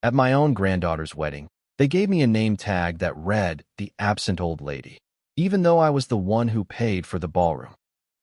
At my own granddaughter's wedding, they gave me a name tag that read, "The Absent Old Lady," even though I was the one who paid for the ballroom.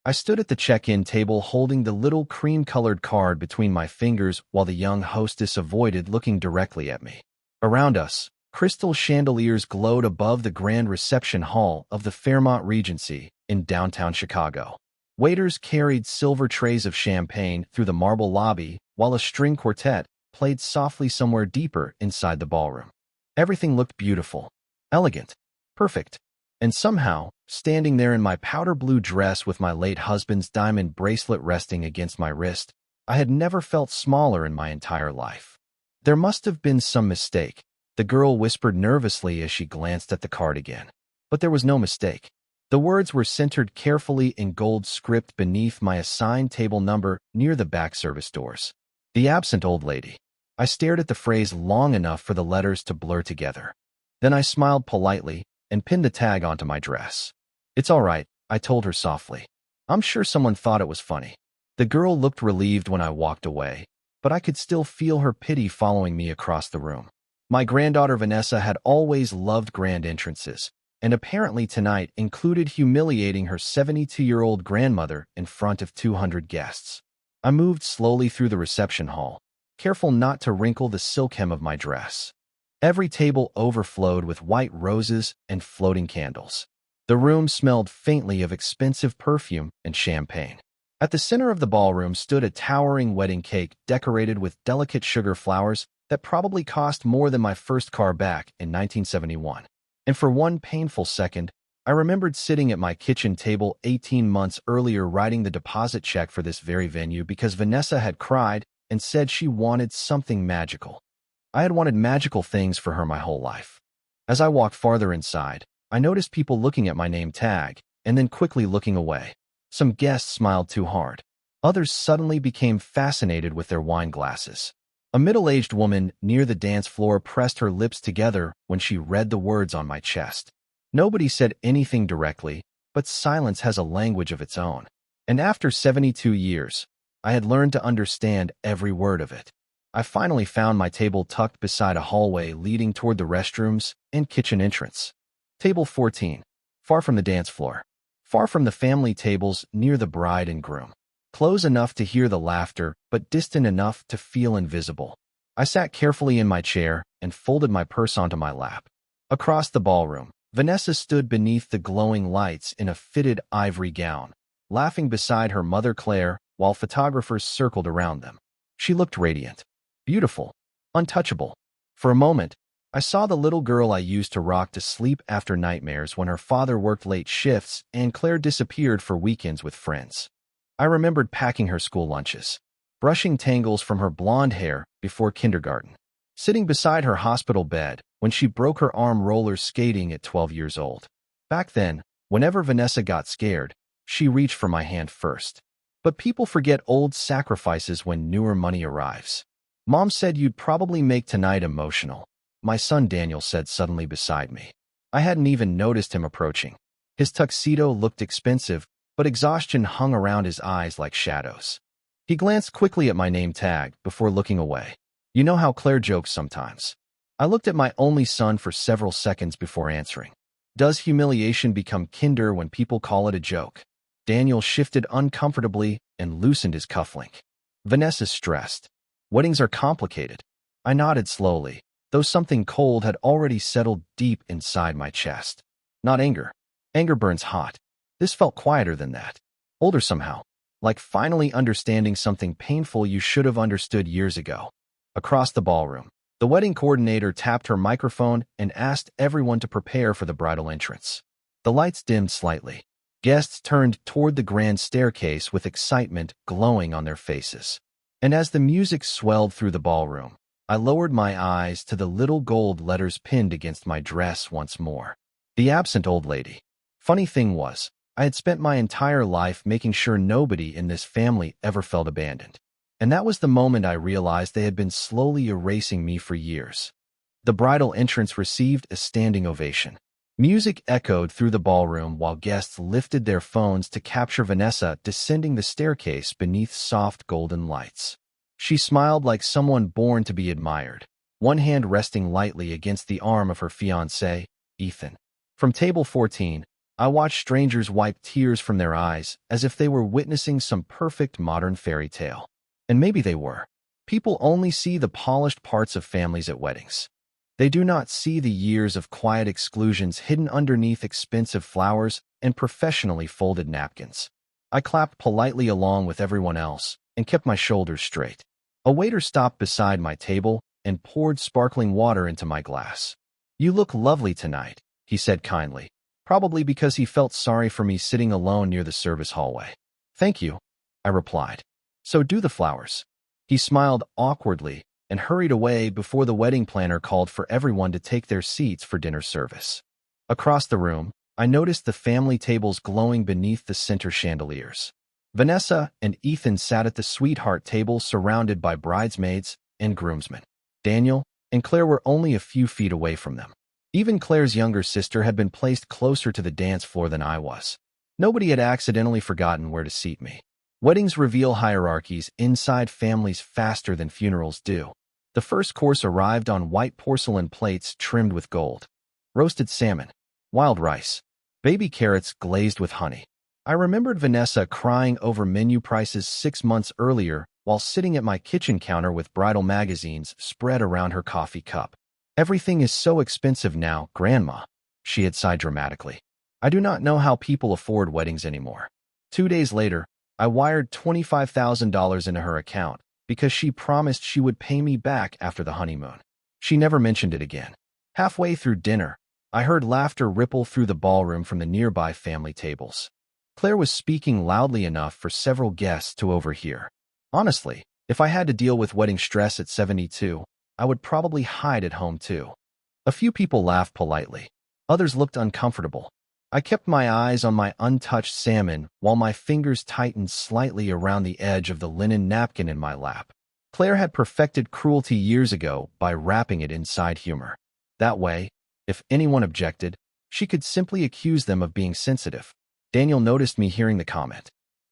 I stood at the check-in table holding the little cream-colored card between my fingers while the young hostess avoided looking directly at me. Around us, crystal chandeliers glowed above the grand reception hall of the Fairmont Regency in downtown Chicago. Waiters carried silver trays of champagne through the marble lobby while a string quartet played softly somewhere deeper inside the ballroom. Everything looked beautiful, elegant, perfect. And somehow, standing there in my powder blue dress with my late husband's diamond bracelet resting against my wrist, I had never felt smaller in my entire life. There must have been some mistake, the girl whispered nervously as she glanced at the card again. But there was no mistake. The words were centered carefully in gold script beneath my assigned table number near the back service doors. The Absent Old Lady. I stared at the phrase long enough for the letters to blur together. Then I smiled politely and pinned the tag onto my dress. "It's all right," I told her softly. "I'm sure someone thought it was funny." The girl looked relieved when I walked away, but I could still feel her pity following me across the room. My granddaughter Vanessa had always loved grand entrances, and apparently tonight included humiliating her 72-year-old grandmother in front of 200 guests. I moved slowly through the reception hall, careful not to wrinkle the silk hem of my dress. Every table overflowed with white roses and floating candles. The room smelled faintly of expensive perfume and champagne. At the center of the ballroom stood a towering wedding cake decorated with delicate sugar flowers that probably cost more than my first car back in 1971. And for one painful second, I remembered sitting at my kitchen table 18 months earlier writing the deposit check for this very venue because Vanessa had cried and said she wanted something magical. I had wanted magical things for her my whole life. As I walked farther inside, I noticed people looking at my name tag and then quickly looking away. Some guests smiled too hard. Others suddenly became fascinated with their wine glasses. A middle-aged woman near the dance floor pressed her lips together when she read the words on my chest. Nobody said anything directly, but silence has a language of its own. And after 72 years, I had learned to understand every word of it. I finally found my table tucked beside a hallway leading toward the restrooms and kitchen entrance. Table 14, far from the dance floor, far from the family tables near the bride and groom. Close enough to hear the laughter, but distant enough to feel invisible. I sat carefully in my chair and folded my purse onto my lap. Across the ballroom, Vanessa stood beneath the glowing lights in a fitted ivory gown, laughing beside her mother Claire while photographers circled around them. She looked radiant, beautiful, untouchable. For a moment, I saw the little girl I used to rock to sleep after nightmares when her father worked late shifts and Claire disappeared for weekends with friends. I remembered packing her school lunches, brushing tangles from her blonde hair before kindergarten, sitting beside her hospital bed when she broke her arm roller skating at 12 years old. Back then, whenever Vanessa got scared, she reached for my hand first. But people forget old sacrifices when newer money arrives. "Mom said you'd probably make tonight emotional," my son Daniel said suddenly beside me. I hadn't even noticed him approaching. His tuxedo looked expensive, but exhaustion hung around his eyes like shadows. He glanced quickly at my name tag before looking away. "You know how Claire jokes sometimes." I looked at my only son for several seconds before answering. "Does humiliation become kinder when people call it a joke?" Daniel shifted uncomfortably and loosened his cufflink. "Vanessa's stressed. Weddings are complicated." I nodded slowly, though something cold had already settled deep inside my chest. Not anger. Anger burns hot. This felt quieter than that. Older somehow. Like finally understanding something painful you should have understood years ago. Across the ballroom, the wedding coordinator tapped her microphone and asked everyone to prepare for the bridal entrance. The lights dimmed slightly. Guests turned toward the grand staircase with excitement glowing on their faces. And as the music swelled through the ballroom, I lowered my eyes to the little gold letters pinned against my dress once more. The Absent Old Lady. Funny thing was, I had spent my entire life making sure nobody in this family ever felt abandoned. And that was the moment I realized they had been slowly erasing me for years. The bridal entrance received a standing ovation. Music echoed through the ballroom while guests lifted their phones to capture Vanessa descending the staircase beneath soft golden lights. She smiled like someone born to be admired, one hand resting lightly against the arm of her fiancé, Ethan. From table 14, I watched strangers wipe tears from their eyes as if they were witnessing some perfect modern fairy tale. And maybe they were. People only see the polished parts of families at weddings. They do not see the years of quiet exclusions hidden underneath expensive flowers and professionally folded napkins. I clapped politely along with everyone else and kept my shoulders straight. A waiter stopped beside my table and poured sparkling water into my glass. "You look lovely tonight," he said kindly, probably because he felt sorry for me sitting alone near the service hallway. "Thank you," I replied. "So do the flowers." He smiled awkwardly and hurried away before the wedding planner called for everyone to take their seats for dinner service. Across the room, I noticed the family tables glowing beneath the center chandeliers. Vanessa and Ethan sat at the sweetheart table surrounded by bridesmaids and groomsmen. Daniel and Claire were only a few feet away from them. Even Claire's younger sister had been placed closer to the dance floor than I was. Nobody had accidentally forgotten where to seat me. Weddings reveal hierarchies inside families faster than funerals do. The first course arrived on white porcelain plates trimmed with gold. Roasted salmon, wild rice, baby carrots glazed with honey. I remembered Vanessa crying over menu prices 6 months earlier while sitting at my kitchen counter with bridal magazines spread around her coffee cup. "Everything is so expensive now, Grandma," she had sighed dramatically. "I do not know how people afford weddings anymore." 2 days later, I wired $25,000 into her account because she promised she would pay me back after the honeymoon. She never mentioned it again. Halfway through dinner, I heard laughter ripple through the ballroom from the nearby family tables. Claire was speaking loudly enough for several guests to overhear. Honestly, if I had to deal with wedding stress at 72, I would probably hide at home too. A few people laughed politely. Others looked uncomfortable. I kept my eyes on my untouched salmon while my fingers tightened slightly around the edge of the linen napkin in my lap. Claire had perfected cruelty years ago by wrapping it inside humor. That way, if anyone objected, she could simply accuse them of being sensitive. Daniel noticed me hearing the comment.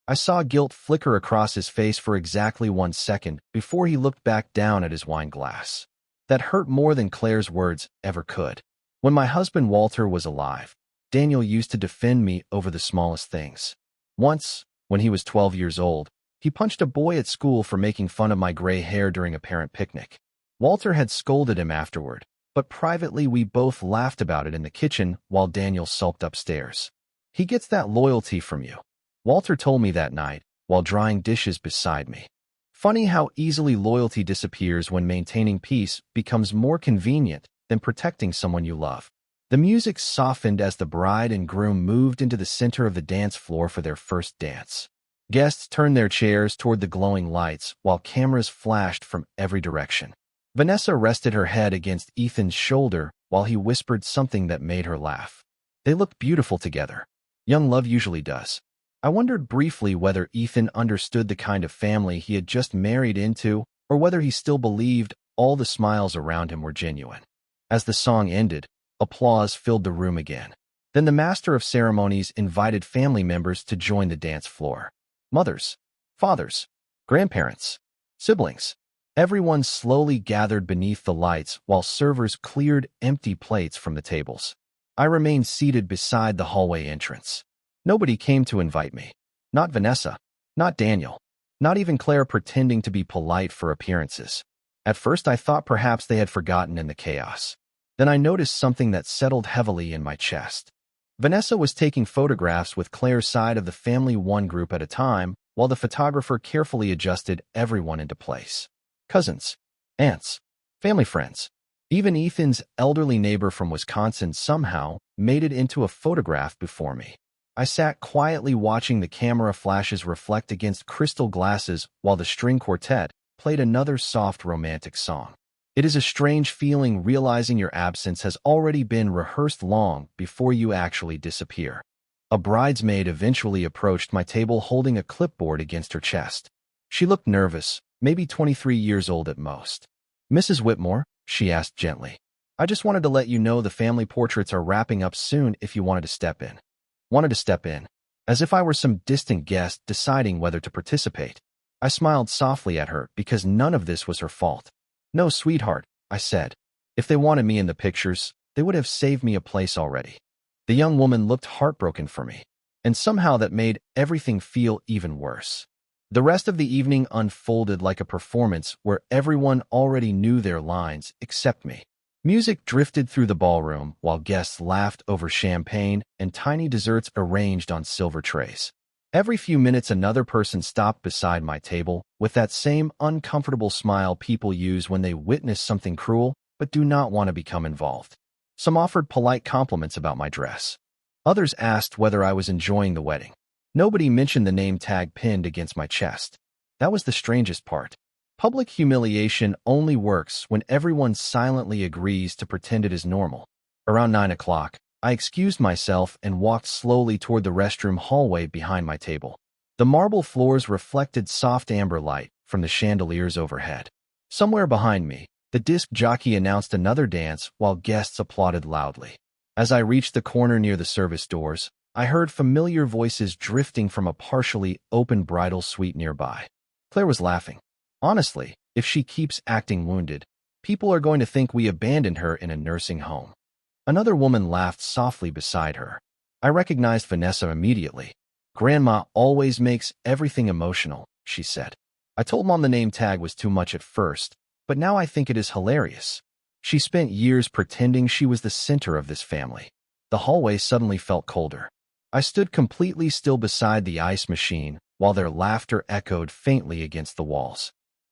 I saw guilt flicker across his face for exactly 1 second before he looked back down at his wine glass. That hurt more than Claire's words ever could. When my husband Walter was alive, Daniel used to defend me over the smallest things. Once, when he was 12 years old, he punched a boy at school for making fun of my gray hair during a parent picnic. Walter had scolded him afterward, but privately we both laughed about it in the kitchen while Daniel sulked upstairs. "He gets that loyalty from you," Walter told me that night while drying dishes beside me. Funny how easily loyalty disappears when maintaining peace becomes more convenient than protecting someone you love. The music softened as the bride and groom moved into the center of the dance floor for their first dance. Guests turned their chairs toward the glowing lights while cameras flashed from every direction. Vanessa rested her head against Ethan's shoulder while he whispered something that made her laugh. They looked beautiful together. Young love usually does. I wondered briefly whether Ethan understood the kind of family he had just married into or whether he still believed all the smiles around him were genuine. As the song ended, applause filled the room again. Then the master of ceremonies invited family members to join the dance floor. Mothers, fathers, grandparents, siblings. Everyone slowly gathered beneath the lights while servers cleared empty plates from the tables. I remained seated beside the hallway entrance. Nobody came to invite me. Not Vanessa, not Daniel, not even Claire pretending to be polite for appearances. At first I thought perhaps they had forgotten in the chaos. Then I noticed something that settled heavily in my chest. Vanessa was taking photographs with Claire's side of the family one group at a time, while the photographer carefully adjusted everyone into place. Cousins, aunts, family friends. Even Ethan's elderly neighbor from Wisconsin somehow made it into a photograph before me. I sat quietly watching the camera flashes reflect against crystal glasses while the string quartet played another soft romantic song. It is a strange feeling realizing your absence has already been rehearsed long before you actually disappear. A bridesmaid eventually approached my table holding a clipboard against her chest. She looked nervous, maybe 23 years old at most. "Mrs. Whitmore," she asked gently, "I just wanted to let you know the family portraits are wrapping up soon if you wanted to step in." Wanted to step in, as if I were some distant guest deciding whether to participate. I smiled softly at her because none of this was her fault. "No, sweetheart, I said. If they wanted me in the pictures, they would have saved me a place already. The young woman looked heartbroken for me, and somehow that made everything feel even worse. The rest of the evening unfolded like a performance where everyone already knew their lines except me. Music drifted through the ballroom while guests laughed over champagne and tiny desserts arranged on silver trays. Every few minutes, another person stopped beside my table with that same uncomfortable smile people use when they witness something cruel but do not want to become involved. Some offered polite compliments about my dress. Others asked whether I was enjoying the wedding. Nobody mentioned the name tag pinned against my chest. That was the strangest part. Public humiliation only works when everyone silently agrees to pretend it is normal. Around 9 o'clock, I excused myself and walked slowly toward the restroom hallway behind my table. The marble floors reflected soft amber light from the chandeliers overhead. Somewhere behind me, the disc jockey announced another dance while guests applauded loudly. As I reached the corner near the service doors, I heard familiar voices drifting from a partially open bridal suite nearby. Claire was laughing. Honestly, if she keeps acting wounded, people are going to think we abandoned her in a nursing home. Another woman laughed softly beside her. I recognized Vanessa immediately. Grandma always makes everything emotional, she said. I told Mom the name tag was too much at first, but now I think it is hilarious. She spent years pretending she was the center of this family. The hallway suddenly felt colder. I stood completely still beside the ice machine while their laughter echoed faintly against the walls.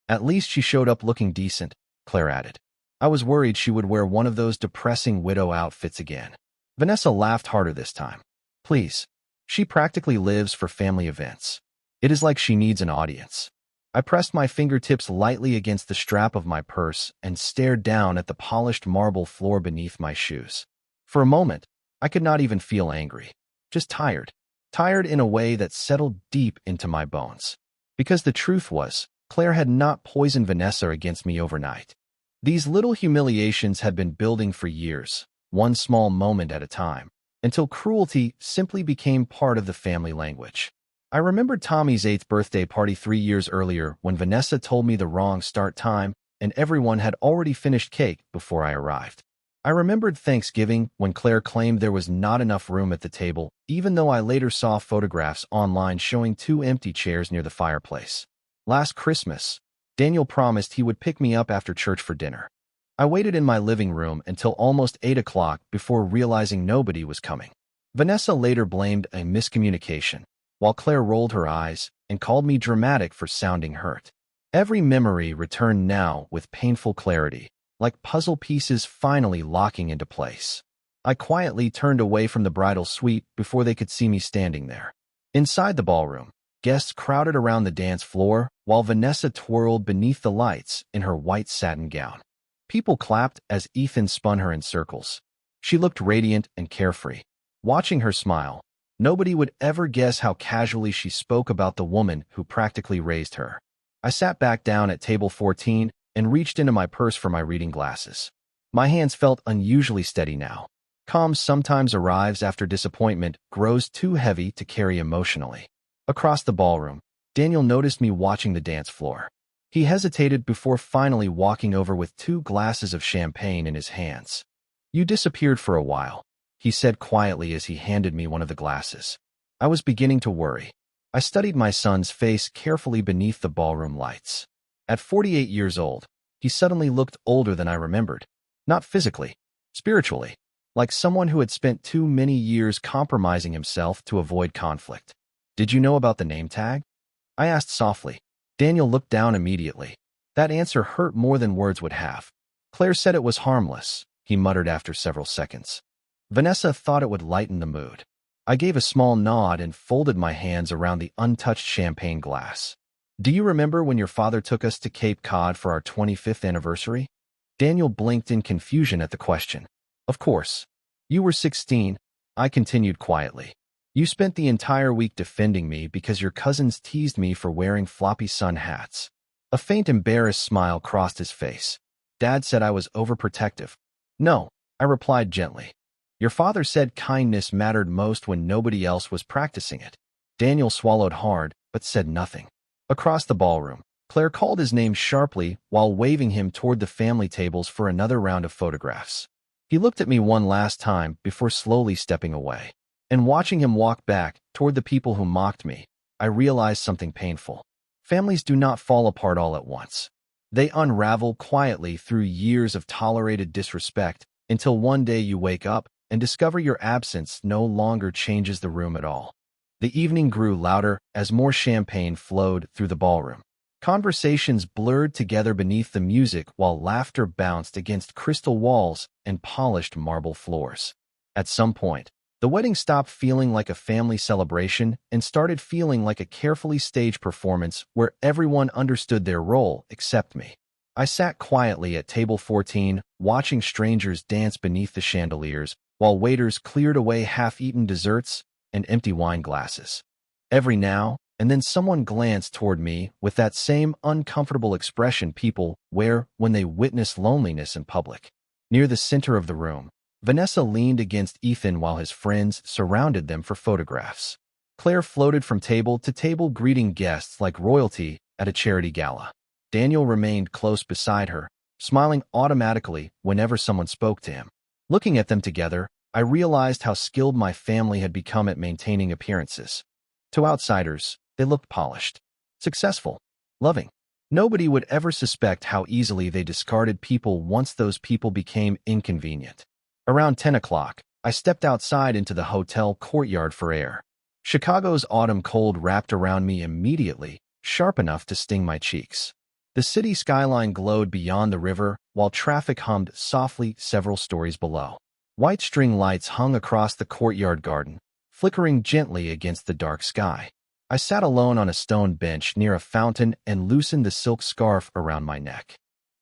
At least she showed up looking decent, Claire added. I was worried she would wear one of those depressing widow outfits again. Vanessa laughed harder this time. Please. She practically lives for family events. It is like she needs an audience. I pressed my fingertips lightly against the strap of my purse and stared down at the polished marble floor beneath my shoes. For a moment, I could not even feel angry. Just tired. Tired in a way that settled deep into my bones. Because the truth was, Claire had not poisoned Vanessa against me overnight. These little humiliations had been building for years, one small moment at a time, until cruelty simply became part of the family language. I remembered Tommy's 8th birthday party 3 years earlier when Vanessa told me the wrong start time and everyone had already finished cake before I arrived. I remembered Thanksgiving when Claire claimed there was not enough room at the table, even though I later saw photographs online showing 2 empty chairs near the fireplace. Last Christmas, Daniel promised he would pick me up after church for dinner. I waited in my living room until almost 8 o'clock before realizing nobody was coming. Vanessa later blamed a miscommunication, while Claire rolled her eyes and called me dramatic for sounding hurt. Every memory returned now with painful clarity, like puzzle pieces finally locking into place. I quietly turned away from the bridal suite before they could see me standing there. Inside the ballroom, guests crowded around the dance floor while Vanessa twirled beneath the lights in her white satin gown. People clapped as Ethan spun her in circles. She looked radiant and carefree. Watching her smile, nobody would ever guess how casually she spoke about the woman who practically raised her. I sat back down at table 14 and reached into my purse for my reading glasses. My hands felt unusually steady now. Calm sometimes arrives after disappointment grows too heavy to carry emotionally. Across the ballroom, Daniel noticed me watching the dance floor. He hesitated before finally walking over with 2 glasses of champagne in his hands. You disappeared for a while, he said quietly as he handed me one of the glasses. I was beginning to worry. I studied my son's face carefully beneath the ballroom lights. At 48 years old, he suddenly looked older than I remembered. Not physically, spiritually, like someone who had spent too many years compromising himself to avoid conflict. Did you know about the name tag? I asked softly. Daniel looked down immediately. That answer hurt more than words would have. Claire said it was harmless, he muttered after several seconds. Vanessa thought it would lighten the mood. I gave a small nod and folded my hands around the untouched champagne glass. Do you remember when your father took us to Cape Cod for our 25th anniversary? Daniel blinked in confusion at the question. Of course. You were 16, I continued quietly. You spent the entire week defending me because your cousins teased me for wearing floppy sun hats. A faint embarrassed smile crossed his face. Dad said I was overprotective. No, I replied gently. Your father said kindness mattered most when nobody else was practicing it. Daniel swallowed hard, but said nothing. Across the ballroom, Claire called his name sharply while waving him toward the family tables for another round of photographs. He looked at me one last time before slowly stepping away. And watching him walk back toward the people who mocked me, I realized something painful. Families do not fall apart all at once. They unravel quietly through years of tolerated disrespect until one day you wake up and discover your absence no longer changes the room at all. The evening grew louder as more champagne flowed through the ballroom. Conversations blurred together beneath the music while laughter bounced against crystal walls and polished marble floors. At some point, the wedding stopped feeling like a family celebration and started feeling like a carefully staged performance where everyone understood their role except me. I sat quietly at table 14, watching strangers dance beneath the chandeliers while waiters cleared away half-eaten desserts and empty wine glasses. Every now and then someone glanced toward me with that same uncomfortable expression people wear when they witness loneliness in public. Near the center of the room, Vanessa leaned against Ethan while his friends surrounded them for photographs. Claire floated from table to table greeting guests like royalty at a charity gala. Daniel remained close beside her, smiling automatically whenever someone spoke to him. Looking at them together, I realized how skilled my family had become at maintaining appearances. To outsiders, they looked polished, successful, loving. Nobody would ever suspect how easily they discarded people once those people became inconvenient. Around 10 o'clock, I stepped outside into the hotel courtyard for air. Chicago's autumn cold wrapped around me immediately, sharp enough to sting my cheeks. The city skyline glowed beyond the river, while traffic hummed softly several stories below. White string lights hung across the courtyard garden, flickering gently against the dark sky. I sat alone on a stone bench near a fountain and loosened the silk scarf around my neck.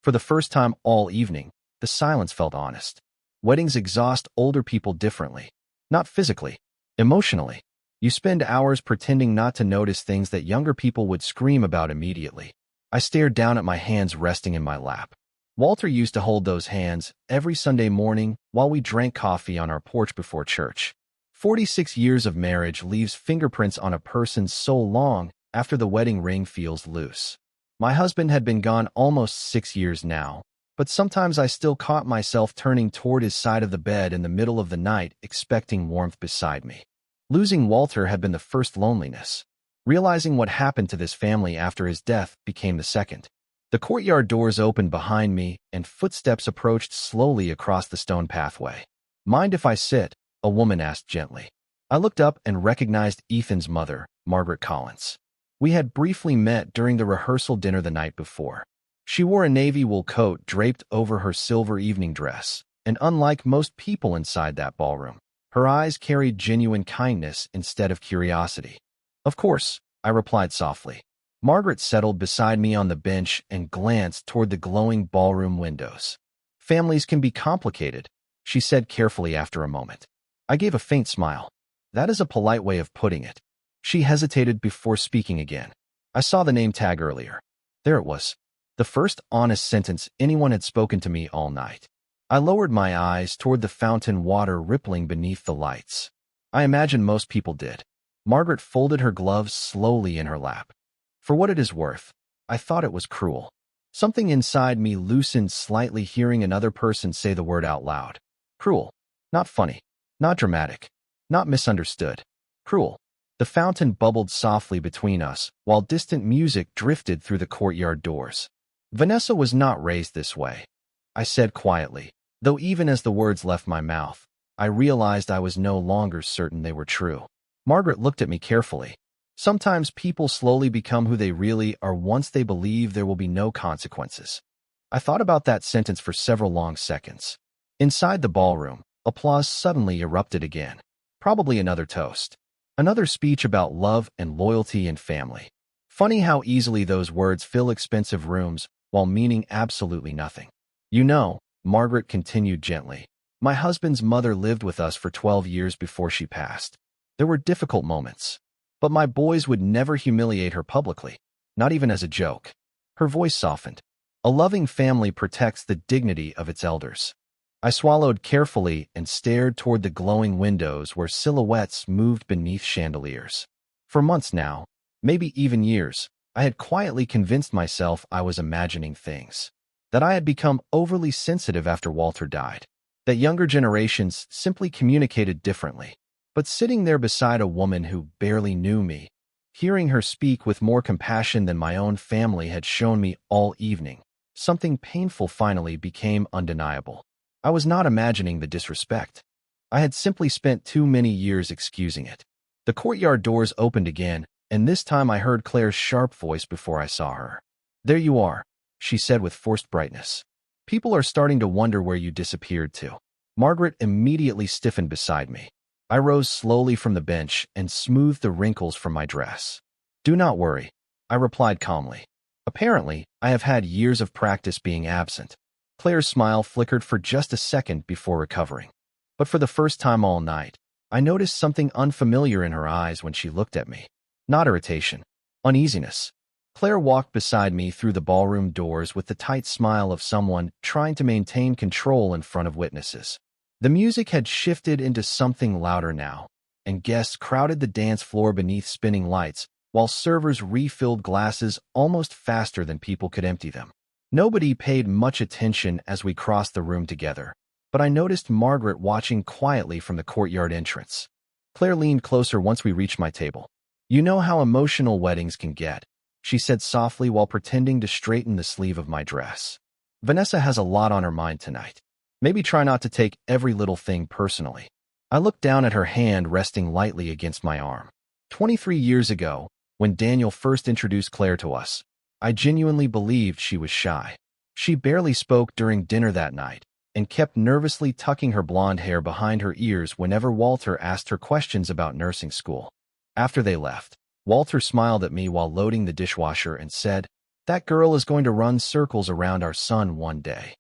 For the first time all evening, the silence felt honest. Weddings exhaust older people differently. Not physically, emotionally. You spend hours pretending not to notice things that younger people would scream about immediately. I stared down at my hands resting in my lap. Walter used to hold those hands every Sunday morning while we drank coffee on our porch before church. 46 years of marriage leaves fingerprints on a person so long after the wedding ring feels loose. My husband had been gone almost 6 years now, but sometimes I still caught myself turning toward his side of the bed in the middle of the night, expecting warmth beside me. Losing Walter had been the first loneliness. Realizing what happened to this family after his death became the second. The courtyard doors opened behind me, and footsteps approached slowly across the stone pathway. "Mind if I sit?" a woman asked gently. I looked up and recognized Ethan's mother, Margaret Collins. We had briefly met during the rehearsal dinner the night before. She wore a navy wool coat draped over her silver evening dress, and unlike most people inside that ballroom, her eyes carried genuine kindness instead of curiosity. "Of course," I replied softly. Margaret settled beside me on the bench and glanced toward the glowing ballroom windows. "Families can be complicated," she said carefully after a moment. I gave a faint smile. "That is a polite way of putting it." She hesitated before speaking again. "I saw the name tag earlier." There it was. The first honest sentence anyone had spoken to me all night. I lowered my eyes toward the fountain water rippling beneath the lights. I imagine most people did. Margaret folded her gloves slowly in her lap. For what it is worth, I thought it was cruel. Something inside me loosened slightly hearing another person say the word out loud. Cruel. Not funny. Not dramatic. Not misunderstood. Cruel. The fountain bubbled softly between us, while distant music drifted through the courtyard doors. "Vanessa was not raised this way," I said quietly, though even as the words left my mouth, I realized I was no longer certain they were true. Margaret looked at me carefully. Sometimes people slowly become who they really are once they believe there will be no consequences. I thought about that sentence for several long seconds. Inside the ballroom, applause suddenly erupted again. Probably another toast. Another speech about love and loyalty and family. Funny how easily those words fill expensive rooms while meaning absolutely nothing. "You know," Margaret continued gently, "my husband's mother lived with us for 12 years before she passed. There were difficult moments. But my boys would never humiliate her publicly, not even as a joke." Her voice softened. "A loving family protects the dignity of its elders." I swallowed carefully and stared toward the glowing windows where silhouettes moved beneath chandeliers. For months now, maybe even years, I had quietly convinced myself I was imagining things, that I had become overly sensitive after Walter died, that younger generations simply communicated differently. But sitting there beside a woman who barely knew me, hearing her speak with more compassion than my own family had shown me all evening, something painful finally became undeniable. I was not imagining the disrespect. I had simply spent too many years excusing it. The courtyard doors opened again, and this time I heard Claire's sharp voice before I saw her. "There you are," she said with forced brightness. "People are starting to wonder where you disappeared to." Margaret immediately stiffened beside me. I rose slowly from the bench and smoothed the wrinkles from my dress. "Do not worry," I replied calmly. "Apparently, I have had years of practice being absent." Claire's smile flickered for just a second before recovering. But for the first time all night, I noticed something unfamiliar in her eyes when she looked at me. Not irritation, uneasiness. Claire walked beside me through the ballroom doors with the tight smile of someone trying to maintain control in front of witnesses. The music had shifted into something louder now, and guests crowded the dance floor beneath spinning lights, while servers refilled glasses almost faster than people could empty them. Nobody paid much attention as we crossed the room together, but I noticed Margaret watching quietly from the courtyard entrance. Claire leaned closer once we reached my table. "You know how emotional weddings can get," she said softly while pretending to straighten the sleeve of my dress. "Vanessa has a lot on her mind tonight. Maybe try not to take every little thing personally." I looked down at her hand resting lightly against my arm. 23 years ago, when Daniel first introduced Claire to us, I genuinely believed she was shy. She barely spoke during dinner that night and kept nervously tucking her blonde hair behind her ears whenever Walter asked her questions about nursing school. After they left, Walter smiled at me while loading the dishwasher and said, "That girl is going to run circles around our son one day."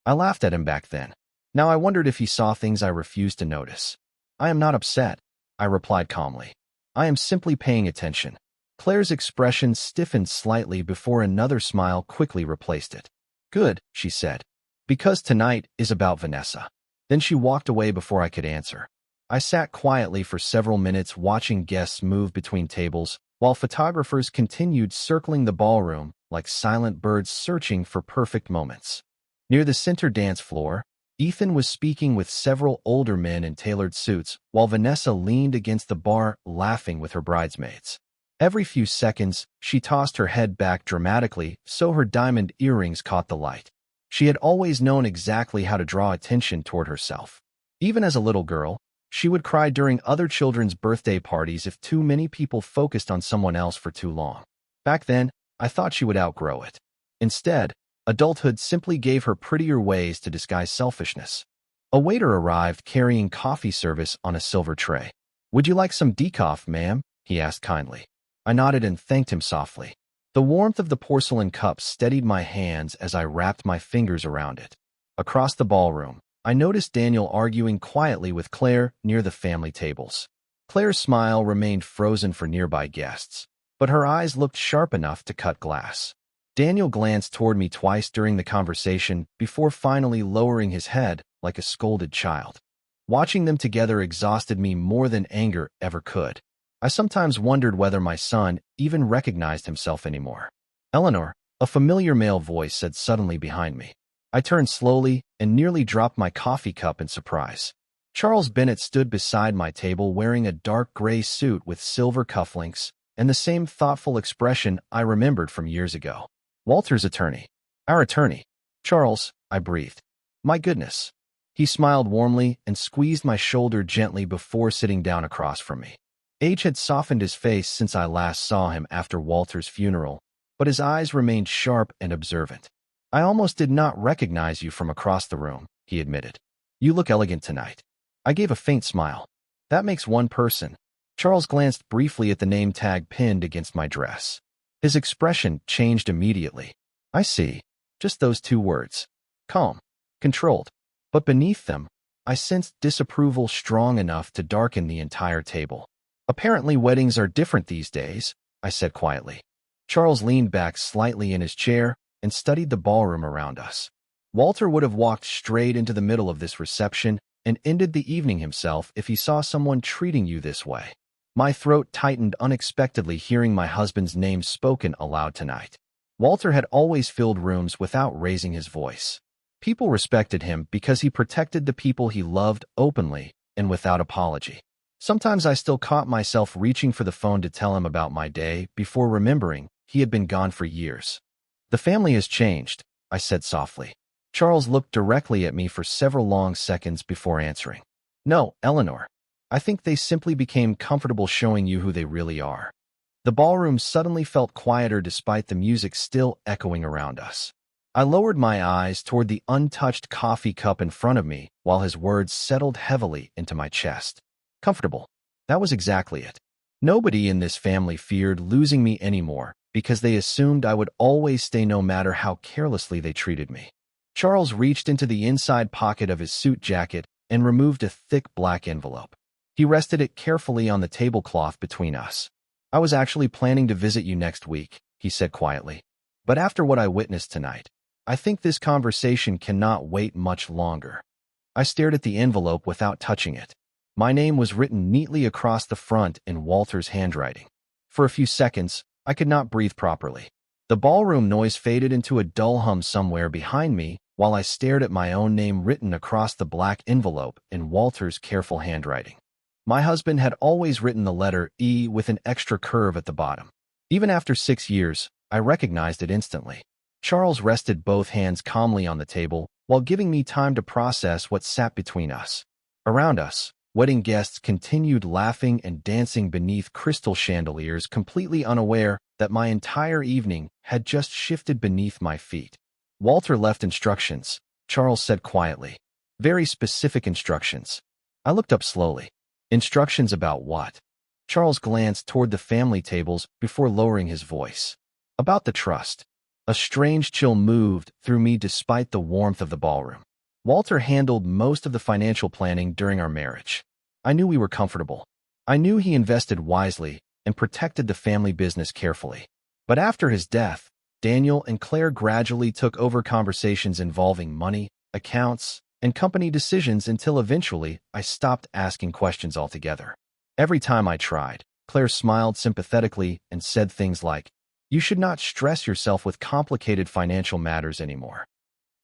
I laughed at him back then. Now I wondered if he saw things I refused to notice. "I am not upset," I replied calmly. "I am simply paying attention." Claire's expression stiffened slightly before another smile quickly replaced it. "Good," she said, "because tonight is about Vanessa." Then she walked away before I could answer. I sat quietly for several minutes watching guests move between tables, while photographers continued circling the ballroom like silent birds searching for perfect moments. Near the center dance floor, Ethan was speaking with several older men in tailored suits, while Vanessa leaned against the bar laughing with her bridesmaids. Every few seconds, she tossed her head back dramatically so her diamond earrings caught the light. She had always known exactly how to draw attention toward herself. Even as a little girl, she would cry during other children's birthday parties if too many people focused on someone else for too long. Back then, I thought she would outgrow it. Instead, adulthood simply gave her prettier ways to disguise selfishness. A waiter arrived carrying coffee service on a silver tray. "Would you like some decaf, ma'am?" he asked kindly. I nodded and thanked him softly. The warmth of the porcelain cup steadied my hands as I wrapped my fingers around it. Across the ballroom, I noticed Daniel arguing quietly with Claire near the family tables. Claire's smile remained frozen for nearby guests, but her eyes looked sharp enough to cut glass. Daniel glanced toward me twice during the conversation before finally lowering his head like a scolded child. Watching them together exhausted me more than anger ever could. I sometimes wondered whether my son even recognized himself anymore. "Eleanor," a familiar male voice said suddenly behind me. I turned slowly and nearly dropped my coffee cup in surprise. Charles Bennett stood beside my table wearing a dark gray suit with silver cufflinks and the same thoughtful expression I remembered from years ago. "Walter's attorney." "Our attorney." "Charles," I breathed. "My goodness." He smiled warmly and squeezed my shoulder gently before sitting down across from me. Age had softened his face since I last saw him after Walter's funeral, but his eyes remained sharp and observant. "I almost did not recognize you from across the room," he admitted. "You look elegant tonight." I gave a faint smile. "That makes one person." Charles glanced briefly at the name tag pinned against my dress. His expression changed immediately. "I see. Just those two words. Calm. Controlled." But beneath them, I sensed disapproval strong enough to darken the entire table. "Apparently weddings are different these days," I said quietly. Charles leaned back slightly in his chair and studied the ballroom around us. Walter would have walked straight into the middle of this reception and ended the evening himself if he saw someone treating you this way. My throat tightened unexpectedly hearing my husband's name spoken aloud tonight. Walter had always filled rooms without raising his voice. People respected him because he protected the people he loved openly and without apology. Sometimes I still caught myself reaching for the phone to tell him about my day before remembering he had been gone for years. "The family has changed," I said softly. Charles looked directly at me for several long seconds before answering. "No, Eleanor. I think they simply became comfortable showing you who they really are." The ballroom suddenly felt quieter despite the music still echoing around us. I lowered my eyes toward the untouched coffee cup in front of me while his words settled heavily into my chest. Comfortable. That was exactly it. Nobody in this family feared losing me anymore because they assumed I would always stay no matter how carelessly they treated me. Charles reached into the inside pocket of his suit jacket and removed a thick black envelope. He rested it carefully on the tablecloth between us. "I was actually planning to visit you next week," he said quietly. "But after what I witnessed tonight, I think this conversation cannot wait much longer." I stared at the envelope without touching it. My name was written neatly across the front in Walter's handwriting. For a few seconds, I could not breathe properly. The ballroom noise faded into a dull hum somewhere behind me while I stared at my own name written across the black envelope in Walter's careful handwriting. My husband had always written the letter E with an extra curve at the bottom. Even after 6 years, I recognized it instantly. Charles rested both hands calmly on the table while giving me time to process what sat between us. Around us, wedding guests continued laughing and dancing beneath crystal chandeliers, completely unaware that my entire evening had just shifted beneath my feet. "Walter left instructions," Charles said quietly. "Very specific instructions." I looked up slowly. "Instructions about what?" Charles glanced toward the family tables before lowering his voice. "About the trust." A strange chill moved through me despite the warmth of the ballroom. Walter handled most of the financial planning during our marriage. I knew we were comfortable. I knew he invested wisely and protected the family business carefully. But after his death, Daniel and Claire gradually took over conversations involving money, accounts, and company decisions until eventually I stopped asking questions altogether. Every time I tried, Claire smiled sympathetically and said things like, "You should not stress yourself with complicated financial matters anymore."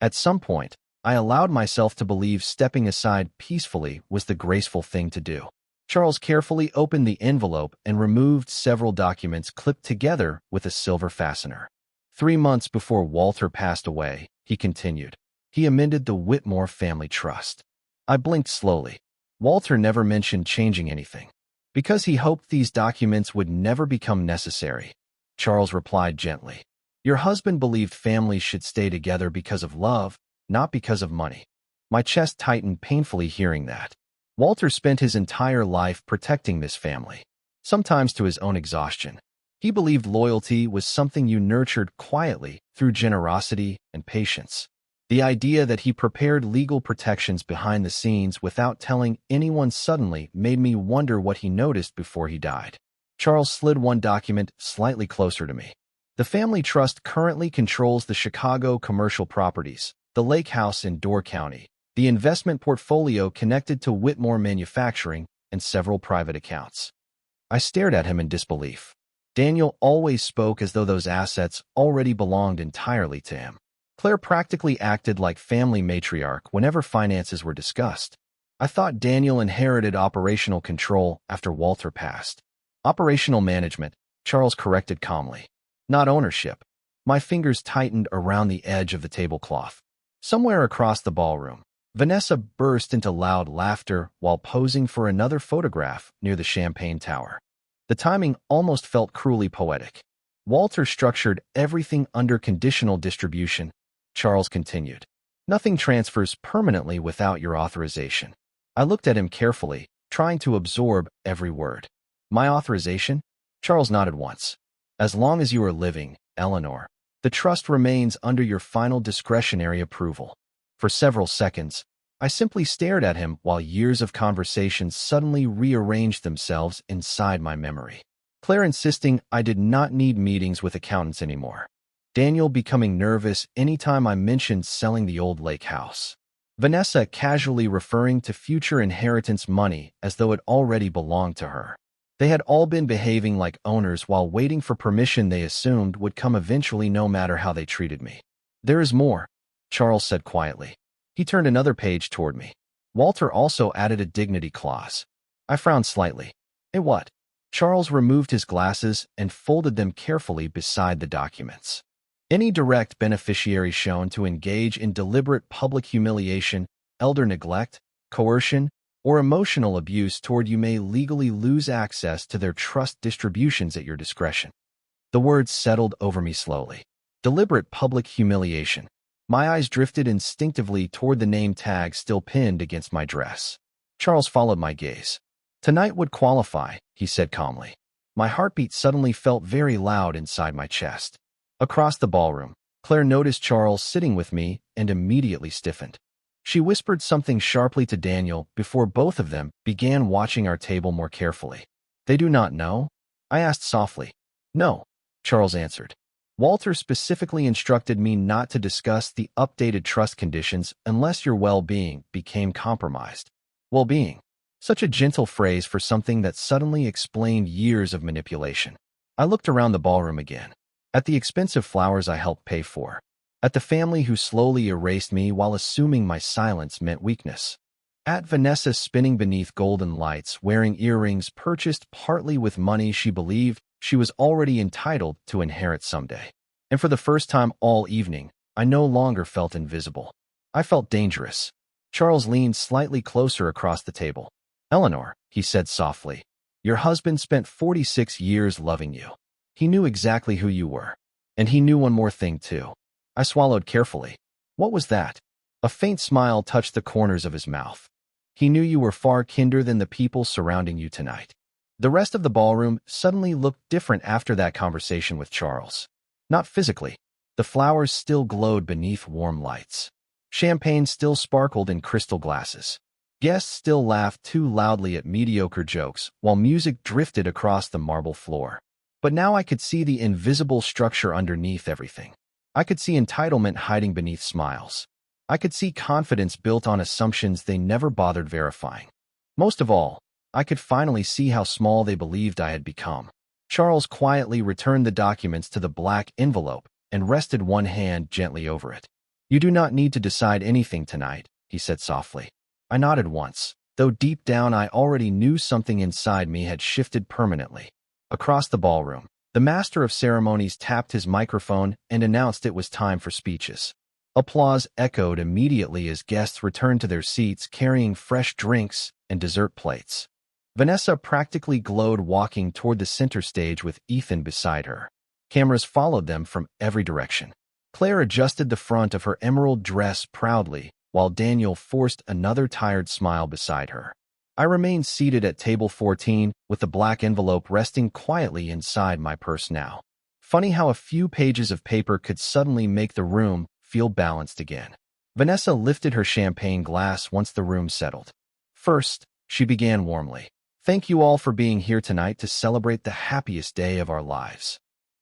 At some point, I allowed myself to believe stepping aside peacefully was the graceful thing to do. Charles carefully opened the envelope and removed several documents clipped together with a silver fastener. 3 months before Walter passed away, he continued, he amended the Whitmore family trust. I blinked slowly. Walter never mentioned changing anything, because he hoped these documents would never become necessary. Charles replied gently, "Your husband believed families should stay together because of love, not because of money." My chest tightened painfully hearing that. Walter spent his entire life protecting this family, sometimes to his own exhaustion. He believed loyalty was something you nurtured quietly through generosity and patience. The idea that he prepared legal protections behind the scenes without telling anyone suddenly made me wonder what he noticed before he died. Charles slid one document slightly closer to me. "The family trust currently controls the Chicago commercial properties, the lake house in Door County, the investment portfolio connected to Whitmore Manufacturing, and several private accounts." I stared at him in disbelief. Daniel always spoke as though those assets already belonged entirely to him. Claire practically acted like family matriarch whenever finances were discussed. I thought Daniel inherited operational control after Walter passed. "Operational management," Charles corrected calmly. "Not ownership." My fingers tightened around the edge of the tablecloth. Somewhere across the ballroom, Vanessa burst into loud laughter while posing for another photograph near the champagne tower. The timing almost felt cruelly poetic. "Walter structured everything under conditional distribution," Charles continued. "Nothing transfers permanently without your authorization." I looked at him carefully, trying to absorb every word. "My authorization?" Charles nodded once. "As long as you are living, Eleanor, the trust remains under your final discretionary approval." For several seconds, I simply stared at him while years of conversations suddenly rearranged themselves inside my memory. Claire insisting I did not need meetings with accountants anymore. Daniel becoming nervous anytime I mentioned selling the old lake house. Vanessa casually referring to future inheritance money as though it already belonged to her. They had all been behaving like owners while waiting for permission they assumed would come eventually no matter how they treated me. "There is more," Charles said quietly. He turned another page toward me. Walter also added a dignity clause. I frowned slightly. "Eh, what?" Charles removed his glasses and folded them carefully beside the documents. "Any direct beneficiary shown to engage in deliberate public humiliation, elder neglect, coercion, or emotional abuse toward you may legally lose access to their trust distributions at your discretion." The words settled over me slowly. Deliberate public humiliation. My eyes drifted instinctively toward the name tag still pinned against my dress. Charles followed my gaze. "Tonight would qualify," he said calmly. My heartbeat suddenly felt very loud inside my chest. Across the ballroom, Claire noticed Charles sitting with me and immediately stiffened. She whispered something sharply to Daniel before both of them began watching our table more carefully. "They do not know?" I asked softly. "No," Charles answered. "Walter specifically instructed me not to discuss the updated trust conditions unless your well-being became compromised." Well-being. Such a gentle phrase for something that suddenly explained years of manipulation. I looked around the ballroom again. At the expensive flowers I helped pay for. At the family who slowly erased me while assuming my silence meant weakness. At Vanessa spinning beneath golden lights, wearing earrings purchased partly with money she believed she was already entitled to inherit someday. And for the first time all evening, I no longer felt invisible. I felt dangerous. Charles leaned slightly closer across the table. "Eleanor," he said softly, "your husband spent 46 years loving you. He knew exactly who you were. And he knew one more thing too." I swallowed carefully. "What was that?" A faint smile touched the corners of his mouth. "He knew you were far kinder than the people surrounding you tonight." The rest of the ballroom suddenly looked different after that conversation with Charles. Not physically. The flowers still glowed beneath warm lights. Champagne still sparkled in crystal glasses. Guests still laughed too loudly at mediocre jokes while music drifted across the marble floor. But now I could see the invisible structure underneath everything. I could see entitlement hiding beneath smiles. I could see confidence built on assumptions they never bothered verifying. Most of all, I could finally see how small they believed I had become. Charles quietly returned the documents to the black envelope and rested one hand gently over it. "You do not need to decide anything tonight," he said softly. I nodded once, though deep down I already knew something inside me had shifted permanently. Across the ballroom, the master of ceremonies tapped his microphone and announced it was time for speeches. Applause echoed immediately as guests returned to their seats carrying fresh drinks and dessert plates. Vanessa practically glowed walking toward the center stage with Ethan beside her. Cameras followed them from every direction. Claire adjusted the front of her emerald dress proudly, while Daniel forced another tired smile beside her. I remained seated at table 14 with the black envelope resting quietly inside my purse now. Funny how a few pages of paper could suddenly make the room feel balanced again. Vanessa lifted her champagne glass once the room settled. "First," she began warmly, "thank you all for being here tonight to celebrate the happiest day of our lives."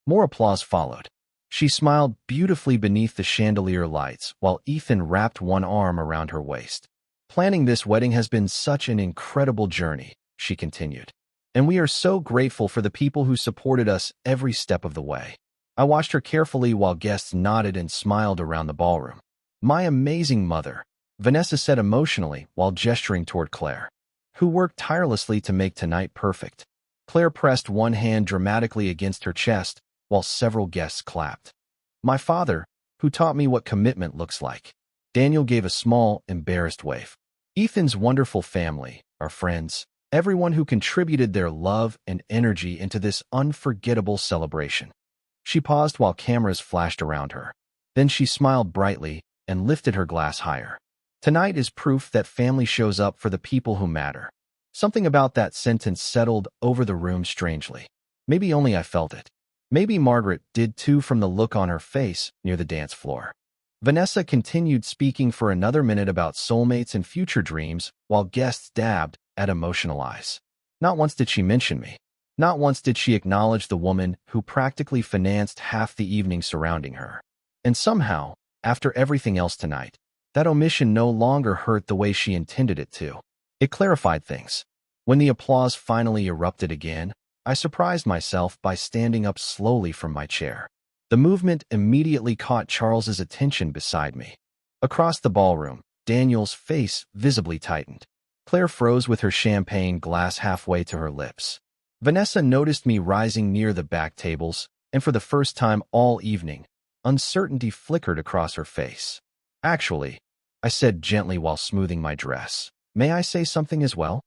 More applause followed. She smiled beautifully beneath the chandelier lights while Ethan wrapped one arm around her waist. "Planning this wedding has been such an incredible journey," she continued. "And we are so grateful for the people who supported us every step of the way." I watched her carefully while guests nodded and smiled around the ballroom. "My amazing mother," Vanessa said emotionally while gesturing toward Claire, "who worked tirelessly to make tonight perfect." Claire pressed one hand dramatically against her chest while several guests clapped. "My father, who taught me what commitment looks like." Daniel gave a small, embarrassed wave. "Ethan's wonderful family, our friends, everyone who contributed their love and energy into this unforgettable celebration." She paused while cameras flashed around her. Then she smiled brightly and lifted her glass higher. "Tonight is proof that family shows up for the people who matter." Something about that sentence settled over the room strangely. Maybe only I felt it. Maybe Margaret did too from the look on her face near the dance floor. Vanessa continued speaking for another minute about soulmates and future dreams while guests dabbed at emotional eyes. Not once did she mention me. Not once did she acknowledge the woman who practically financed half the evening surrounding her. And somehow, after everything else tonight, that omission no longer hurt the way she intended it to. It clarified things. When the applause finally erupted again, I surprised myself by standing up slowly from my chair. The movement immediately caught Charles's attention beside me. Across the ballroom, Daniel's face visibly tightened. Claire froze with her champagne glass halfway to her lips. Vanessa noticed me rising near the back tables, and for the first time all evening, uncertainty flickered across her face. "Actually," I said gently while smoothing my dress, "may I say something as well?"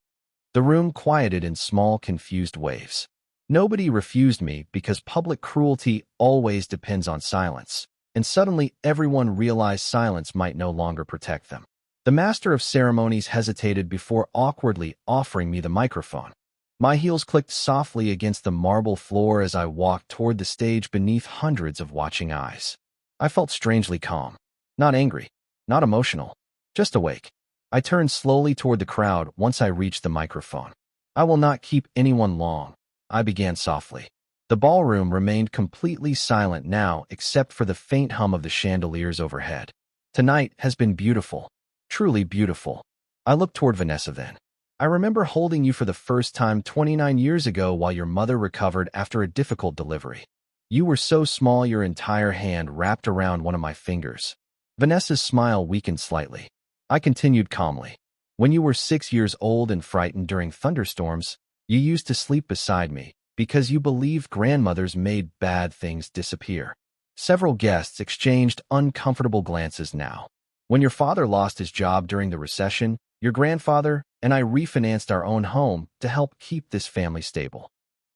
The room quieted in small, confused waves. Nobody refused me because public cruelty always depends on silence, and suddenly everyone realized silence might no longer protect them. The master of ceremonies hesitated before awkwardly offering me the microphone. My heels clicked softly against the marble floor as I walked toward the stage beneath hundreds of watching eyes. I felt strangely calm. Not angry, not emotional, just awake. I turned slowly toward the crowd once I reached the microphone. "I will not keep anyone long," I began softly. The ballroom remained completely silent now except for the faint hum of the chandeliers overhead. "Tonight has been beautiful. Truly beautiful." I looked toward Vanessa then. "I remember holding you for the first time 29 years ago while your mother recovered after a difficult delivery. You were so small your entire hand wrapped around one of my fingers." Vanessa's smile weakened slightly. I continued calmly. "When you were 6 years old and frightened during thunderstorms, you used to sleep beside me because you believed grandmothers made bad things disappear." Several guests exchanged uncomfortable glances now. "When your father lost his job during the recession, your grandfather and I refinanced our own home to help keep this family stable."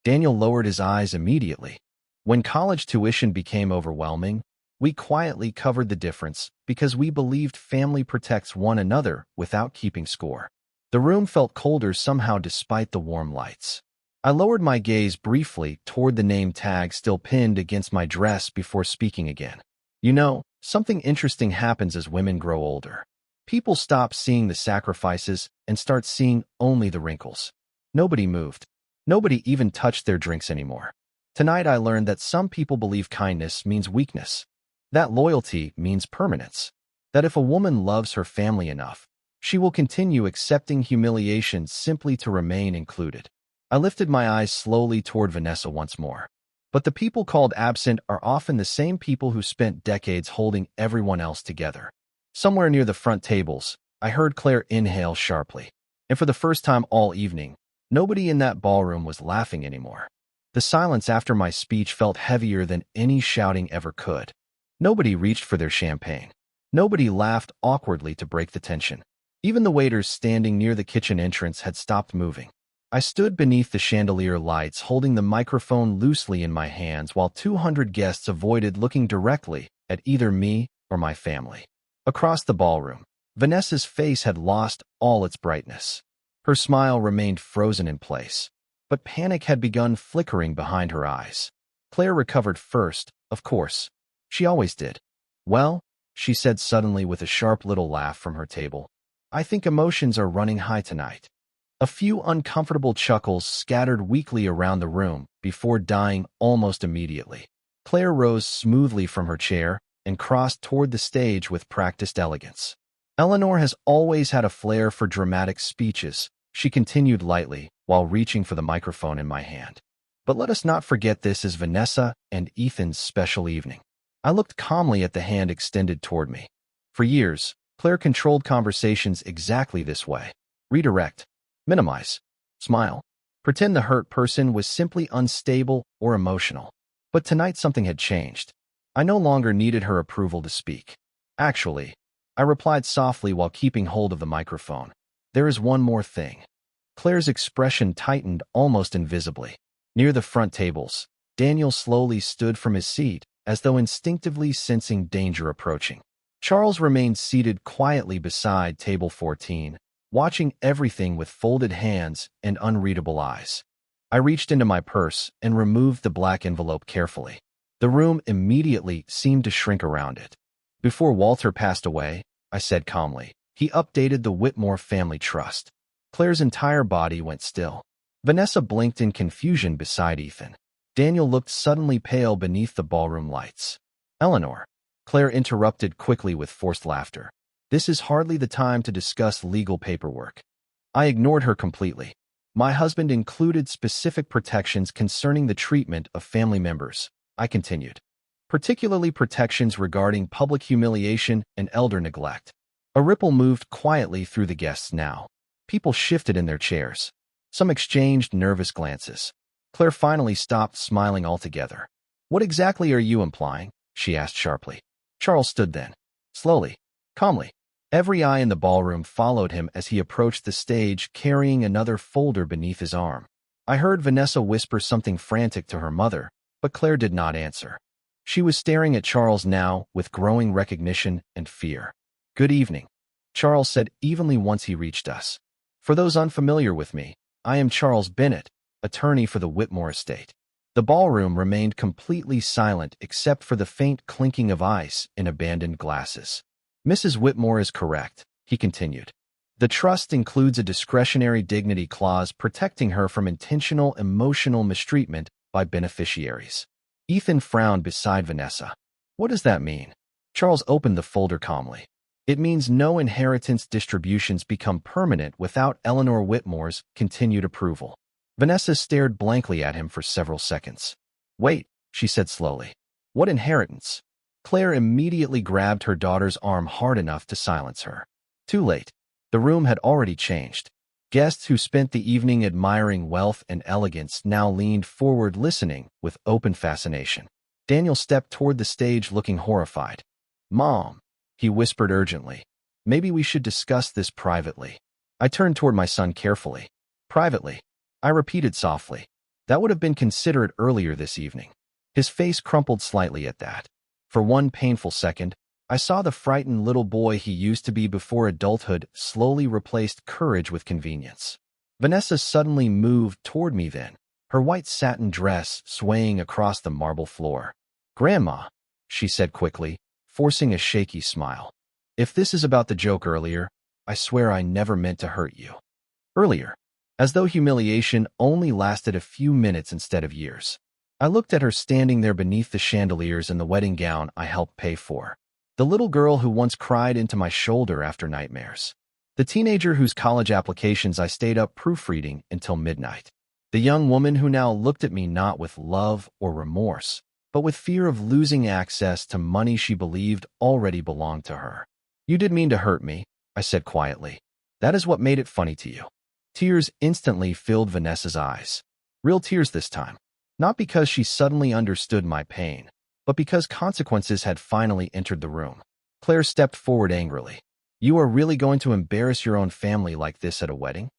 Daniel lowered his eyes immediately. "When college tuition became overwhelming, we quietly covered the difference because we believed family protects one another without keeping score." The room felt colder somehow despite the warm lights. I lowered my gaze briefly toward the name tag still pinned against my dress before speaking again. "You know, something interesting happens as women grow older. People stop seeing the sacrifices and start seeing only the wrinkles." Nobody moved. Nobody even touched their drinks anymore. Tonight I learned that some people believe kindness means weakness, that loyalty means permanence, that if a woman loves her family enough, she will continue accepting humiliation simply to remain included. I lifted my eyes slowly toward Vanessa once more. But the people called absent are often the same people who spent decades holding everyone else together. Somewhere near the front tables, I heard Claire inhale sharply. And for the first time all evening, nobody in that ballroom was laughing anymore. The silence after my speech felt heavier than any shouting ever could. Nobody reached for their champagne. Nobody laughed awkwardly to break the tension. Even the waiters standing near the kitchen entrance had stopped moving. I stood beneath the chandelier lights holding the microphone loosely in my hands while 200 guests avoided looking directly at either me or my family. Across the ballroom, Vanessa's face had lost all its brightness. Her smile remained frozen in place, but panic had begun flickering behind her eyes. Claire recovered first, of course. She always did. "Well," she said suddenly with a sharp little laugh from her table, "I think emotions are running high tonight." A few uncomfortable chuckles scattered weakly around the room before dying almost immediately. Claire rose smoothly from her chair and crossed toward the stage with practiced elegance. "Eleanor has always had a flair for dramatic speeches," she continued lightly while reaching for the microphone in my hand. "But let us not forget this is Vanessa and Ethan's special evening." I looked calmly at the hand extended toward me. For years, Claire controlled conversations exactly this way. Redirect. Minimize. Smile. Pretend the hurt person was simply unstable or emotional. But tonight something had changed. I no longer needed her approval to speak. "Actually," I replied softly while keeping hold of the microphone, "there is one more thing." Claire's expression tightened almost invisibly. Near the front tables, Daniel slowly stood from his seat, as though instinctively sensing danger approaching. Charles remained seated quietly beside table 14, watching everything with folded hands and unreadable eyes. I reached into my purse and removed the black envelope carefully. The room immediately seemed to shrink around it. "Before Walter passed away," I said calmly, "he updated the Whitmore family trust." Claire's entire body went still. Vanessa blinked in confusion beside Ethan. Daniel looked suddenly pale beneath the ballroom lights. "Eleanor," Claire interrupted quickly with forced laughter, "this is hardly the time to discuss legal paperwork." I ignored her completely. My husband included specific protections concerning the treatment of family members, I continued, particularly protections regarding public humiliation and elder neglect. A ripple moved quietly through the guests now. People shifted in their chairs. Some exchanged nervous glances. Claire finally stopped smiling altogether. What exactly are you implying? She asked sharply. Charles stood then. Slowly, calmly. Every eye in the ballroom followed him as he approached the stage, carrying another folder beneath his arm. I heard Vanessa whisper something frantic to her mother, but Claire did not answer. She was staring at Charles now with growing recognition and fear. Good evening, Charles said evenly once he reached us. For those unfamiliar with me, I am Charles Bennett, attorney for the Whitmore estate. The ballroom remained completely silent except for the faint clinking of ice in abandoned glasses. Mrs. Whitmore is correct, he continued. The trust includes a discretionary dignity clause protecting her from intentional emotional mistreatment by beneficiaries. Ethan frowned beside Vanessa. What does that mean? Charles opened the folder calmly. It means no inheritance distributions become permanent without Eleanor Whitmore's continued approval. Vanessa stared blankly at him for several seconds. Wait, she said slowly. What inheritance? Claire immediately grabbed her daughter's arm hard enough to silence her. Too late. The room had already changed. Guests who spent the evening admiring wealth and elegance now leaned forward listening with open fascination. Daniel stepped toward the stage looking horrified. Mom, he whispered urgently. Maybe we should discuss this privately. I turned toward my son carefully. Privately, I repeated softly. That would have been considerate earlier this evening. His face crumpled slightly at that. For one painful second, I saw the frightened little boy he used to be before adulthood slowly replaced courage with convenience. Vanessa suddenly moved toward me then, her white satin dress swaying across the marble floor. Grandma, she said quickly, forcing a shaky smile. If this is about the joke earlier, I swear I never meant to hurt you. Earlier, as though humiliation only lasted a few minutes instead of years. I looked at her standing there beneath the chandeliers in the wedding gown I helped pay for. The little girl who once cried into my shoulder after nightmares. The teenager whose college applications I stayed up proofreading until midnight. The young woman who now looked at me not with love or remorse, but with fear of losing access to money she believed already belonged to her. You did mean to hurt me, I said quietly. That is what made it funny to you. Tears instantly filled Vanessa's eyes. Real tears this time. Not because she suddenly understood my pain, but because consequences had finally entered the room. Claire stepped forward angrily. You are really going to embarrass your own family like this at a wedding?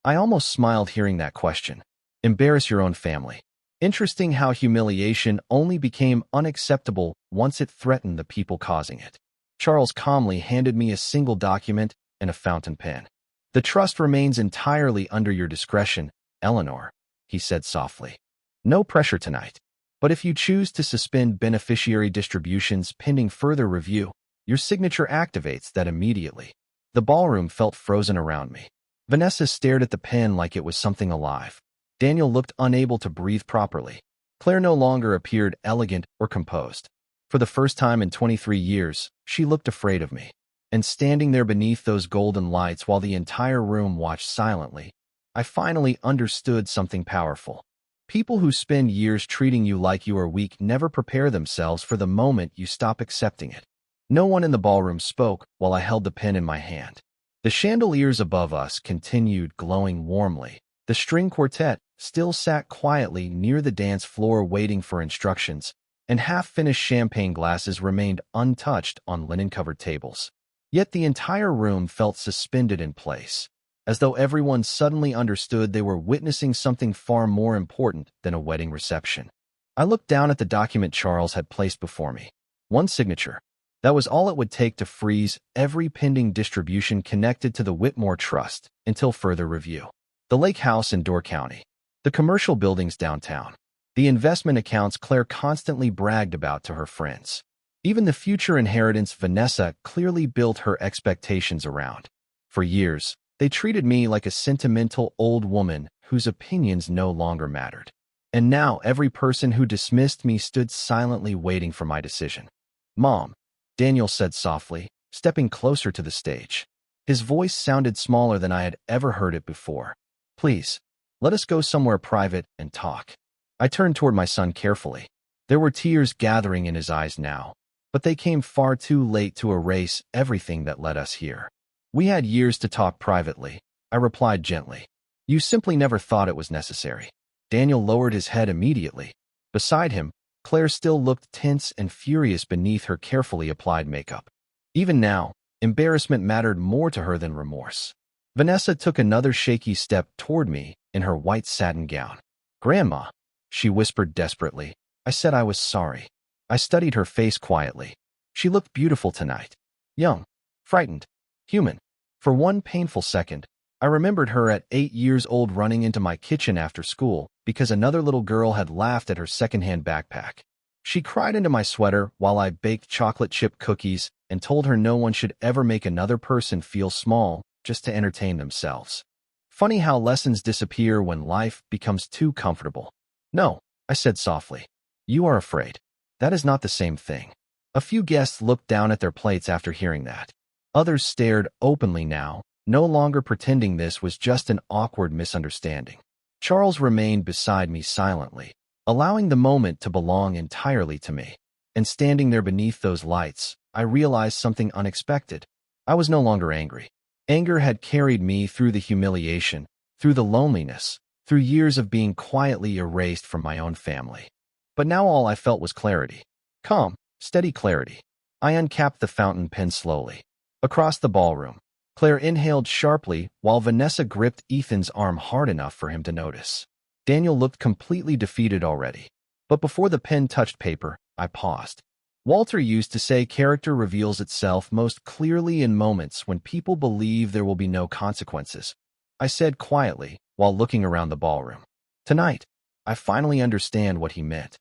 I almost smiled hearing that question. Embarrass your own family. Interesting how humiliation only became unacceptable once it threatened the people causing it. Charles calmly handed me a single document and a fountain pen. The trust remains entirely under your discretion, Eleanor, he said softly. No pressure tonight. But if you choose to suspend beneficiary distributions pending further review, your signature activates that immediately. The ballroom felt frozen around me. Vanessa stared at the pen like it was something alive. Daniel looked unable to breathe properly. Claire no longer appeared elegant or composed. For the first time in 23 years, she looked afraid of me. And standing there beneath those golden lights while the entire room watched silently, I finally understood something powerful. People who spend years treating you like you are weak never prepare themselves for the moment you stop accepting it. No one in the ballroom spoke while I held the pen in my hand. The chandeliers above us continued glowing warmly. The string quartet still sat quietly near the dance floor waiting for instructions, and half-finished champagne glasses remained untouched on linen-covered tables. Yet the entire room felt suspended in place, as though everyone suddenly understood they were witnessing something far more important than a wedding reception. I looked down at the document Charles had placed before me. One signature. That was all it would take to freeze every pending distribution connected to the Whitmore Trust until further review. The lake house in Door County. The commercial buildings downtown. The investment accounts Claire constantly bragged about to her friends. Even the future inheritance Vanessa clearly built her expectations around. For years, they treated me like a sentimental old woman whose opinions no longer mattered. And now every person who dismissed me stood silently waiting for my decision. Mom, Daniel said softly, stepping closer to the stage. His voice sounded smaller than I had ever heard it before. Please, Let us go somewhere private and talk. I turned toward my son carefully. There were tears gathering in his eyes now, but they came far too late to erase everything that led us here. We had years to talk privately, I replied gently. You simply never thought it was necessary. Daniel lowered his head immediately. Beside him, Claire still looked tense and furious beneath her carefully applied makeup. Even now, embarrassment mattered more to her than remorse. Vanessa took another shaky step toward me in her white satin gown. Grandma, she whispered desperately. I said I was sorry. I studied her face quietly. She looked beautiful tonight. Young, frightened, human. For one painful second, I remembered her at 8 years old running into my kitchen after school because another little girl had laughed at her secondhand backpack. She cried into my sweater while I baked chocolate chip cookies and told her no one should ever make another person feel small just to entertain themselves. Funny how lessons disappear when life becomes too comfortable. No, I said softly. You are afraid. That is not the same thing. A few guests looked down at their plates after hearing that. Others stared openly now, no longer pretending this was just an awkward misunderstanding. Charles remained beside me silently, allowing the moment to belong entirely to me. And standing there beneath those lights, I realized something unexpected. I was no longer angry. Anger had carried me through the humiliation, through the loneliness, through years of being quietly erased from my own family. But now all I felt was clarity. Calm, steady clarity. I uncapped the fountain pen slowly. Across the ballroom, Claire inhaled sharply while Vanessa gripped Ethan's arm hard enough for him to notice. Daniel looked completely defeated already. But before the pen touched paper, I paused. Walter used to say character reveals itself most clearly in moments when people believe there will be no consequences. I said quietly while looking around the ballroom. Tonight, I finally understand what he meant.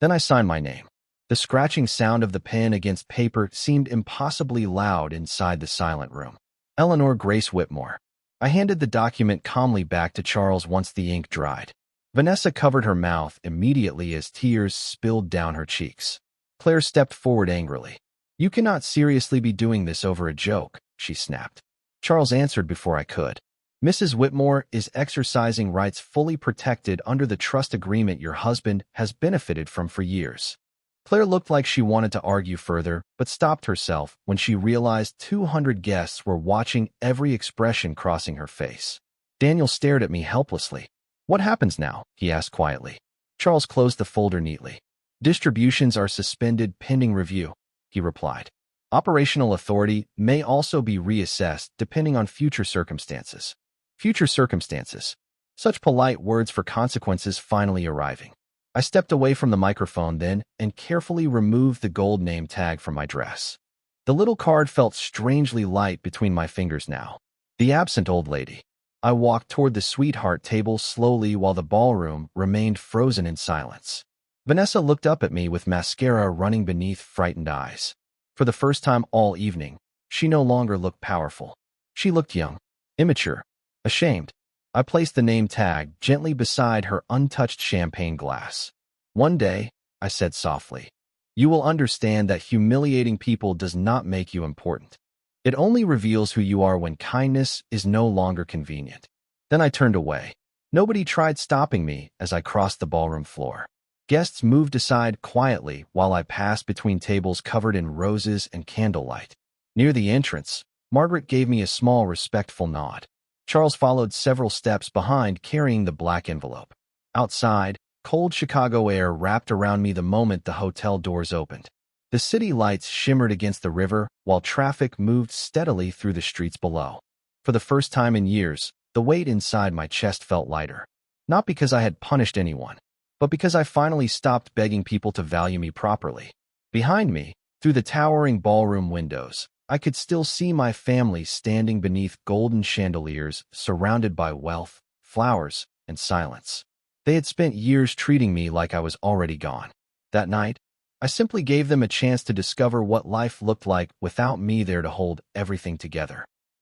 Then I signed my name. The scratching sound of the pen against paper seemed impossibly loud inside the silent room. Eleanor Grace Whitmore. I handed the document calmly back to Charles once the ink dried. Vanessa covered her mouth immediately as tears spilled down her cheeks. Claire stepped forward angrily. You cannot seriously be doing this over a joke, she snapped. Charles answered before I could. Mrs. Whitmore is exercising rights fully protected under the trust agreement your husband has benefited from for years. Claire looked like she wanted to argue further, but stopped herself when she realized 200 guests were watching every expression crossing her face. Daniel stared at me helplessly. What happens now? He asked quietly. Charles closed the folder neatly. Distributions are suspended pending review, he replied. Operational authority may also be reassessed depending on future circumstances. Future circumstances. Such polite words for consequences finally arriving. I stepped away from the microphone then and carefully removed the gold name tag from my dress. The little card felt strangely light between my fingers now. The absent old lady. I walked toward the sweetheart table slowly while the ballroom remained frozen in silence. Vanessa looked up at me with mascara running beneath frightened eyes. For the first time all evening, she no longer looked powerful. She looked young, immature, ashamed. I placed the name tag gently beside her untouched champagne glass. One day, I said softly, you will understand that humiliating people does not make you important. It only reveals who you are when kindness is no longer convenient. Then I turned away. Nobody tried stopping me as I crossed the ballroom floor. Guests moved aside quietly while I passed between tables covered in roses and candlelight. Near the entrance, Margaret gave me a small respectful nod. Charles followed several steps behind carrying the black envelope. Outside, cold Chicago air wrapped around me the moment the hotel doors opened. The city lights shimmered against the river while traffic moved steadily through the streets below. For the first time in years, the weight inside my chest felt lighter. Not because I had punished anyone, but because I finally stopped begging people to value me properly. Behind me, through the towering ballroom windows, I could still see my family standing beneath golden chandeliers surrounded by wealth, flowers, and silence. They had spent years treating me like I was already gone. That night, I simply gave them a chance to discover what life looked like without me there to hold everything together.